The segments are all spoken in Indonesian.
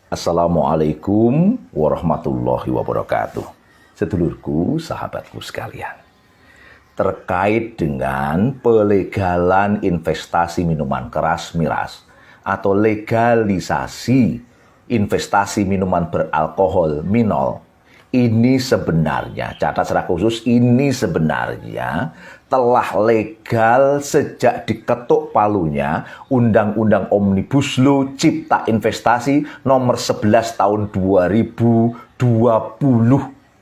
Assalamualaikum warahmatullahi wabarakatuh. Sedulurku, sahabatku sekalian. Terkait dengan pelegalan investasi minuman keras miras atau legalisasi investasi minuman beralkohol minol, ini sebenarnya, catat secara khusus, ini sebenarnya telah legal sejak diketuk palunya Undang-Undang Omnibus Law Cipta Investasi nomor 11 tahun 2020.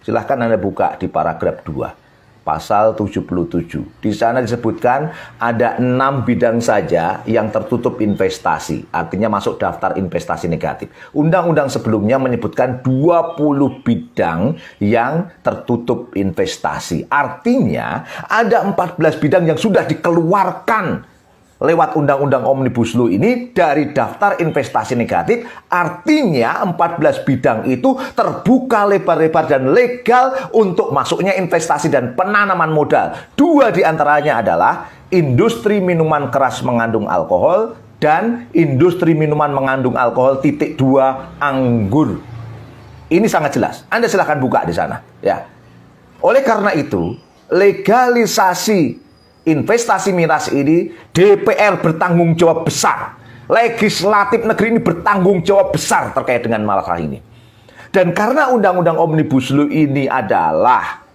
Silahkan Anda buka di paragraf 2. Pasal 77. Di sana disebutkan ada 6 bidang saja yang tertutup investasi. Artinya masuk daftar investasi negatif. Undang-undang sebelumnya menyebutkan 20 bidang yang tertutup investasi. Artinya ada 14 bidang yang sudah dikeluarkan lewat Undang-Undang Omnibus Law ini dari daftar investasi negatif. Artinya 14 bidang itu terbuka lebar-lebar dan legal untuk masuknya investasi dan penanaman modal. 2 diantaranya adalah industri minuman keras mengandung alkohol dan industri minuman mengandung alkohol (2) anggur. Ini sangat jelas. Anda silahkan buka di sana. Ya. Oleh karena itu, legalisasi investasi miras ini, DPR bertanggung jawab besar. Legislatif negeri ini bertanggung jawab besar terkait dengan masalah ini. Dan karena Undang-Undang Omnibus Law ini adalah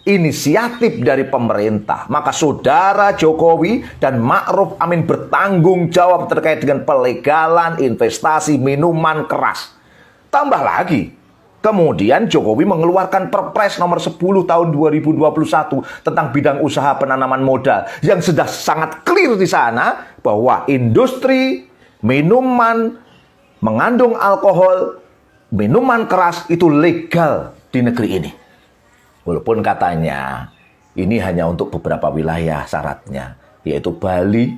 inisiatif dari pemerintah, maka Saudara Jokowi dan Ma'ruf Amin bertanggung jawab terkait dengan pelegalan investasi minuman keras. Tambah lagi, kemudian Jokowi mengeluarkan Perpres nomor 10 tahun 2021 tentang bidang usaha penanaman modal yang sudah sangat clear di sana bahwa industri minuman mengandung alkohol, minuman keras itu legal di negeri ini. Walaupun katanya ini hanya untuk beberapa wilayah syaratnya, yaitu Bali,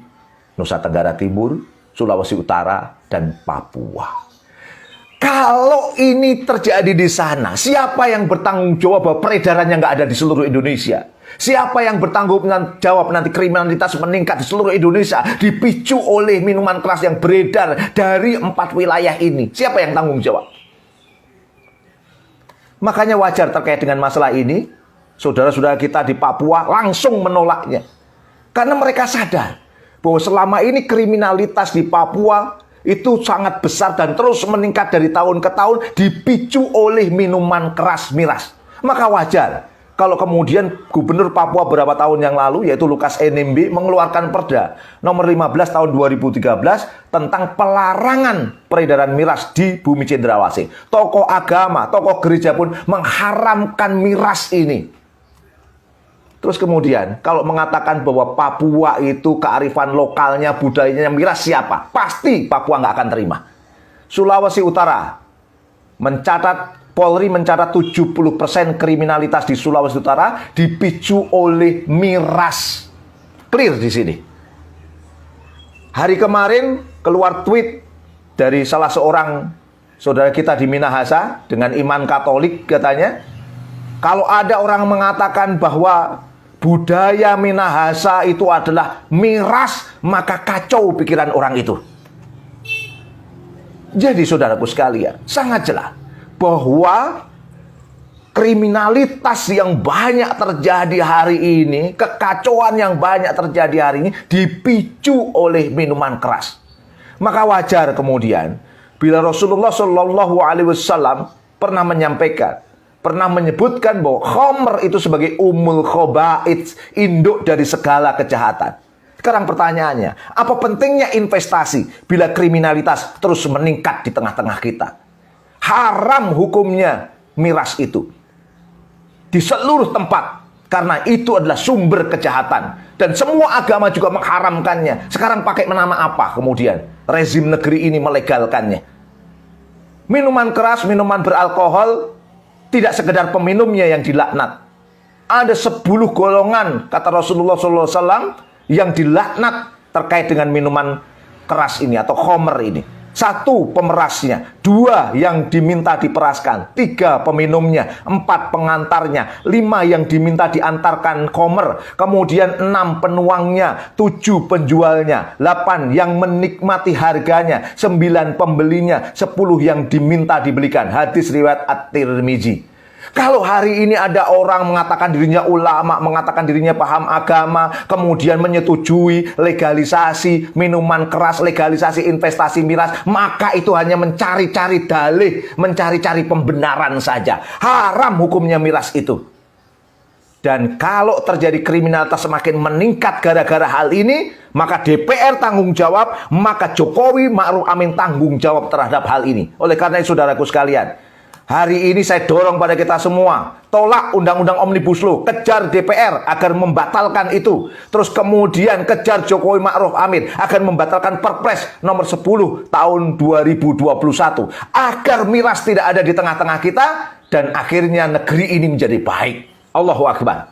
Nusa Tenggara Timur, Sulawesi Utara, dan Papua. Kalau ini terjadi di sana, siapa yang bertanggung jawab bahwa peredarannya nggak ada di seluruh Indonesia? Siapa yang bertanggung jawab nanti kriminalitas meningkat di seluruh Indonesia dipicu oleh minuman keras yang beredar dari 4 wilayah ini? Siapa yang tanggung jawab? Makanya wajar terkait dengan masalah ini, saudara-saudara kita di Papua langsung menolaknya. Karena mereka sadar bahwa selama ini kriminalitas di Papua itu sangat besar dan terus meningkat dari tahun ke tahun dipicu oleh minuman keras miras. Maka wajar kalau kemudian Gubernur Papua beberapa tahun yang lalu, yaitu Lukas NMB, mengeluarkan Perda nomor 15 tahun 2013 tentang pelarangan peredaran miras di Bumi Cendrawasih. Tokoh agama, tokoh gereja pun mengharamkan miras ini. Terus kemudian, kalau mengatakan bahwa Papua itu kearifan lokalnya, budayanya miras, siapa? Pasti Papua nggak akan terima. Sulawesi Utara mencatat, Polri mencatat 70% kriminalitas di Sulawesi Utara dipicu oleh miras. Clear di sini. Hari kemarin keluar tweet dari salah seorang saudara kita di Minahasa dengan iman Katolik, katanya, kalau ada orang mengatakan bahwa budaya Minahasa itu adalah miras, maka kacau pikiran orang itu. Jadi saudaraku sekalian, sangat jelas bahwa kriminalitas yang banyak terjadi hari ini, kekacauan yang banyak terjadi hari ini dipicu oleh minuman keras. Maka wajar kemudian bila Rasulullah Shallallahu Alaihi Wasallam pernah menyampaikan, pernah menyebutkan bahwa khamr itu sebagai umul khobaits, induk dari segala kejahatan. Sekarang pertanyaannya, apa pentingnya investasi bila kriminalitas terus meningkat di tengah-tengah kita? Haram hukumnya miras itu di seluruh tempat, karena itu adalah sumber kejahatan. Dan semua agama juga mengharamkannya. Sekarang pakai nama apa kemudian rezim negeri ini melegalkannya? Minuman keras, minuman beralkohol, tidak sekedar peminumnya yang dilaknat. Ada 10 golongan, kata Rasulullah SAW, yang dilaknat terkait dengan minuman keras ini atau khamr ini. 1 pemerasnya, 2 yang diminta diperaskan, 3 peminumnya, 4 pengantarnya, 5 yang diminta diantarkan komer, kemudian 6 penuangnya, 7 penjualnya, 8 yang menikmati harganya, 9 pembelinya, 10 yang diminta dibelikan. Hadis riwayat At-Tirmizi. Kalau hari ini ada orang mengatakan dirinya ulama, mengatakan dirinya paham agama, kemudian menyetujui legalisasi minuman keras, legalisasi investasi miras, maka itu hanya mencari-cari dalih, mencari-cari pembenaran saja. Haram hukumnya miras itu. Dan kalau terjadi kriminalitas semakin meningkat gara-gara hal ini, maka DPR tanggung jawab, maka Jokowi Ma'ruf Amin tanggung jawab terhadap hal ini. Oleh karena itu saudaraku sekalian, hari ini saya dorong pada kita semua, tolak Undang-Undang Omnibus Law, kejar DPR agar membatalkan itu. Terus kemudian kejar Jokowi Ma'ruf Amin agar membatalkan Perpres nomor 10 tahun 2021 agar miras tidak ada di tengah-tengah kita dan akhirnya negeri ini menjadi baik. Allahu Akbar.